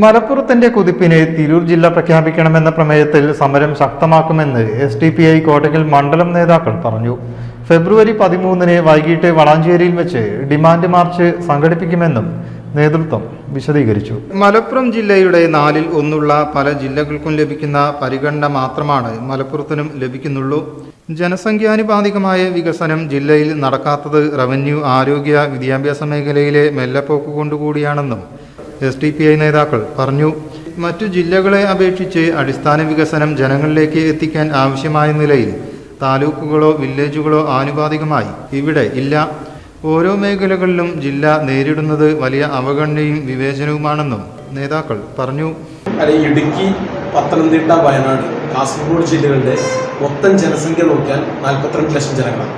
മലപ്പുറത്തിന്റെ കുതിപ്പിന് തിരൂർ ജില്ല പ്രഖ്യാപിക്കണമെന്ന പ്രമേയത്തിൽ സമരം ശക്തമാക്കുമെന്ന് SDPI കോട്ടക്കൽ മണ്ഡലം നേതാക്കൾ പറഞ്ഞു. ഫെബ്രുവരി 13 വൈകിട്ട് വളാഞ്ചേരിയിൽ വെച്ച് ഡിമാൻഡ് മാർച്ച് സംഘടിപ്പിക്കുമെന്നും നേതൃത്വം വിശദീകരിച്ചു. മലപ്പുറം ജില്ലയുടെ 4ൽ 1 പല ജില്ലകൾക്കും ലഭിക്കുന്ന പരിഗണന മാത്രമാണ് മലപ്പുറത്തിനും ലഭിക്കുന്നുള്ളൂ. ജനസംഖ്യാനുപാതികമായ വികസനം ജില്ലയിൽ നടക്കാത്തത് റവന്യൂ, ആരോഗ്യ, വിദ്യാഭ്യാസ മേഖലയിലെ മെല്ലെപ്പോക്ക് കൊണ്ടുകൂടിയാണെന്നും SDPI നേതാക്കൾ പറഞ്ഞു. മറ്റു ജില്ലകളെ അപേക്ഷിച്ച് അടിസ്ഥാന വികസനം ജനങ്ങളിലേക്ക് എത്തിക്കാൻ ആവശ്യമായ നിലയിൽ താലൂക്കുകളോ വില്ലേജുകളോ ആനുപാതികമായി ഇവിടെ ഇല്ല. ഓരോ മേഖലകളിലും ജില്ല നേരിടുന്നത് വലിയ അവഗണനയും വിവേചനവുമാണെന്നും നേതാക്കൾ പറഞ്ഞു. ഇടുക്കി, പത്തനംതിട്ട, വയനാട്, കാസർഗോഡ് ജില്ലകളുടെ മൊത്തം ജനസംഖ്യ നോക്കിയാൽ 42 ലക്ഷം ജനങ്ങളാണ്.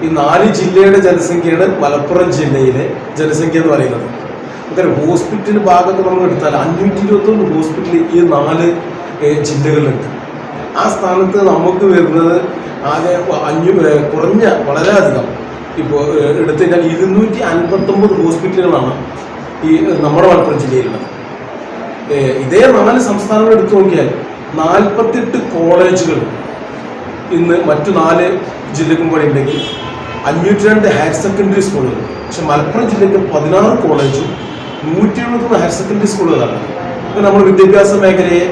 ഈ 4 ജില്ലയുടെ ജനസംഖ്യയാണ് മലപ്പുറം ജില്ലയിലെ ജനസംഖ്യ എന്ന് പറയുന്നത്. ഹോസ്പിറ്റൽ ഭാഗത്ത് നമ്മൾ എടുത്താൽ 521 ഹോസ്പിറ്റൽ ഈ 4 ജില്ലകളിലുണ്ട്. ആ സ്ഥാനത്ത് നമുക്ക് വരുന്നത് ആകെ കുറഞ്ഞ വളരെയധികം ഇപ്പോൾ എടുത്തു കഴിഞ്ഞാൽ 259 ഹോസ്പിറ്റലുകളാണ് ഈ നമ്മുടെ മലപ്പുറം ജില്ലയിലുള്ളത്. ഇതേ 4 സംസ്ഥാനങ്ങൾ എടുത്തു നോക്കിയാൽ 48 കോളേജുകൾ ഇന്ന് മറ്റു 4 ജില്ലക്കും കൂടെ ഉണ്ടെങ്കിൽ 502 ഹയർ സെക്കൻഡറി സ്കൂളുകൾ. പക്ഷെ മലപ്പുറം ജില്ലയ്ക്ക് 16 കോളേജും 173 ഹയർ സെക്കൻഡറി സ്കൂളുകളാണ്. ഇപ്പം നമ്മൾ വിദ്യാഭ്യാസ മേഖലയെ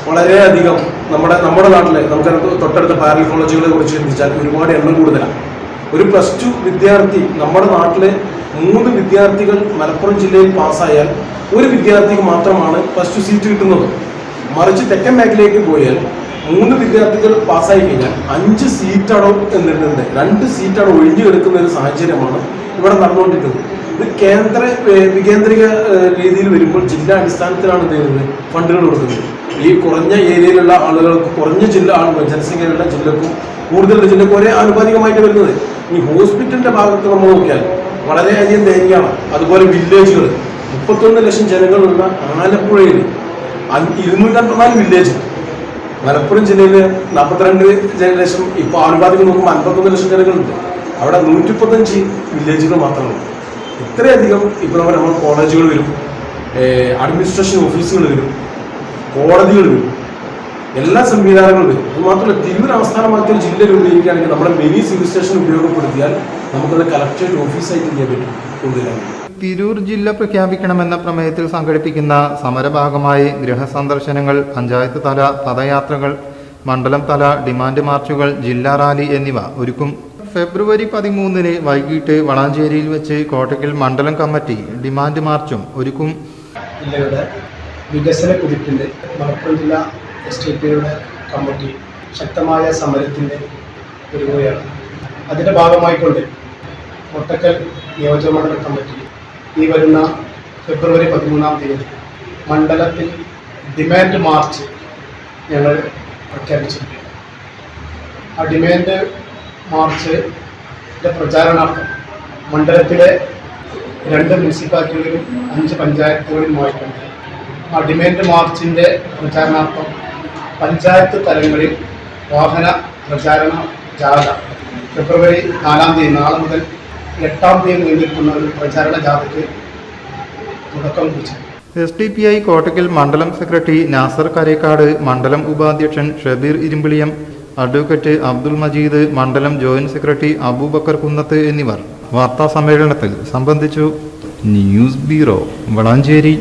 വളരെയധികം നമ്മുടെ നാട്ടിലെ നമുക്ക് തൊട്ടടുത്ത പാരലൽ കോളേജുകളെ കുറിച്ച് ചിന്തിച്ചാൽ ഒരുപാട് എണ്ണം കൂടുതലാണ്. ഒരു +2 വിദ്യാർത്ഥി നമ്മുടെ നാട്ടിലെ 3 വിദ്യാർത്ഥികൾ മലപ്പുറം ജില്ലയിൽ പാസ്സായാൽ ഒരു വിദ്യാർത്ഥിക്ക് മാത്രമാണ് +2 സീറ്റ് കിട്ടുന്നത്. മറിച്ച് തെക്കൻ മേഖലയിലേക്ക് പോയാൽ 3 വിദ്യാർത്ഥികൾ പാസ്സായി കഴിഞ്ഞാൽ 5 സീറ്റ് അടവ് എന്നിട്ടുണ്ട്. 2 സീറ്റ് അടവ് ഒഴിഞ്ഞു കിടക്കുന്ന ഒരു സാഹചര്യമാണ് ഇവിടെ നടന്നുകൊണ്ടിരിക്കുന്നത്. ഇത് വികേന്ദ്രിക രീതിയിൽ വരുമ്പോൾ ജില്ലാ അടിസ്ഥാനത്തിലാണ് ഫണ്ടുകൾ കൊടുക്കുന്നത്. ഈ കുറഞ്ഞ ഏരിയയിലുള്ള ആളുകൾക്ക് കുറഞ്ഞ ജനസംഖ്യയുള്ള ജില്ലക്കും കൂടുതലുള്ള ജില്ലക്കും ഒരേ ആനുപാതികമായിട്ട് വരുന്നത്. ഈ ഹോസ്പിറ്റലിന്റെ ഭാഗത്ത് നമ്മൾ നോക്കിയാൽ വളരെയധികം ദയനീയമാണ്. അതുപോലെ വില്ലേജുകൾ 31 ലക്ഷം ജനങ്ങളുള്ള ആലപ്പുഴയിൽ 254 വില്ലേജ്, മലപ്പുറം ജില്ലയിൽ 42 ലക്ഷം, ഇപ്പോൾ ആനുപാതികം നോക്കുമ്പോൾ 51 ലക്ഷം ജനങ്ങളുണ്ട്. അവിടെ 135 വില്ലേജുകൾ മാത്രമാണ്. ഇത്രയധികം ഇപ്പോൾ നമ്മൾ കോളേജുകൾ വരും, അഡ്മിനിസ്ട്രേഷൻ ഓഫീസുകൾ വരും, കോടതികൾ വരും, എല്ലാ സംവിധാനങ്ങളും വരും. അത് മാത്രമല്ല തിരൂർ ആസ്ഥാനമാക്കിയ ജില്ല രൂപീകരിക്കുകയാണെങ്കിൽ നമ്മുടെ മിനി സിവിൽ സ്റ്റേഷൻ ഉപയോഗപ്പെടുത്തിയാൽ നമുക്കത് കളക്ടറേറ്റ് ഓഫീസായിട്ട് ചെയ്യാൻ പറ്റും. കൊണ്ടുവരാൻ തിരൂർ ജില്ല പ്രഖ്യാപിക്കണമെന്ന പ്രമേയത്തിൽ സംഘടിപ്പിക്കുന്ന സമരഭാഗമായി ഗൃഹസന്ദർശനങ്ങൾ, പഞ്ചായത്ത് തല പദയാത്രകൾ, മണ്ഡലം തല ഡിമാൻഡ് മാർച്ചുകൾ, ജില്ലാ റാലി എന്നിവ ഒരുക്കും. ഫെബ്രുവരി 13 വൈകിട്ട് വളാഞ്ചേരിയിൽ വെച്ച് കോട്ടക്കൽ മണ്ഡലം കമ്മിറ്റി ഡിമാൻഡ് മാർച്ചും ഒരുക്കും. ജില്ലയുടെ വികസന കുതിപ്പിൻ്റെ മലപ്പുറം ജില്ലാ SDPIയുടെ കമ്മിറ്റി ശക്തമായ സമരത്തിൻ്റെ ഒരുങ്ങുകയാണ്. അതിൻ്റെ ഭാഗമായിക്കൊണ്ട് കോട്ടക്കൽ നിയോജകമണ്ഡലം കമ്മിറ്റി ഈ വരുന്ന ഫെബ്രുവരി 13 മണ്ഡലത്തിൽ ഡിമാൻഡ് മാർച്ച് ഞങ്ങൾ പ്രഖ്യാപിച്ചിരിക്കുകയാണ്. ആ ഡിമാൻഡ് മാർച്ചിൻ്റെ പ്രചാരണാർത്ഥം മണ്ഡലത്തിലെ 2 മുനിസിപ്പാലിറ്റികളിലും 5 പഞ്ചായത്തുകളിലുമായിട്ടുണ്ട്. ആ ഡിമാൻഡ് മാർച്ചിൻ്റെ പ്രചാരണാർത്ഥം പഞ്ചായത്ത് തലങ്ങളിൽ വാഹന പ്രചാരണ ജാഥ ഫെബ്രുവരി 4 നാളെ മുതൽ 8 നീണ്ടിരിക്കുന്ന ഒരു പ്രചാരണ ജാഥയ്ക്ക് തുടക്കം കുറിച്ചു. SDPI കോട്ടക്കൽ മണ്ഡലം സെക്രട്ടറി നാസർ കരേക്കാട്, മണ്ഡലം ഉപാധ്യക്ഷൻ ഷബീർ ഇരുമ്പിളിയം, അഡ്വക്കേറ്റ് അബ്ദുൾ മജീദ്, മണ്ഡലം ജോയിന്റ് സെക്രട്ടറി അബൂബക്കർ കുന്നത്ത് എന്നിവർ വാർത്താ സമ്മേളനത്തിൽ സംബന്ധിച്ചു. News bureau, Valanchery.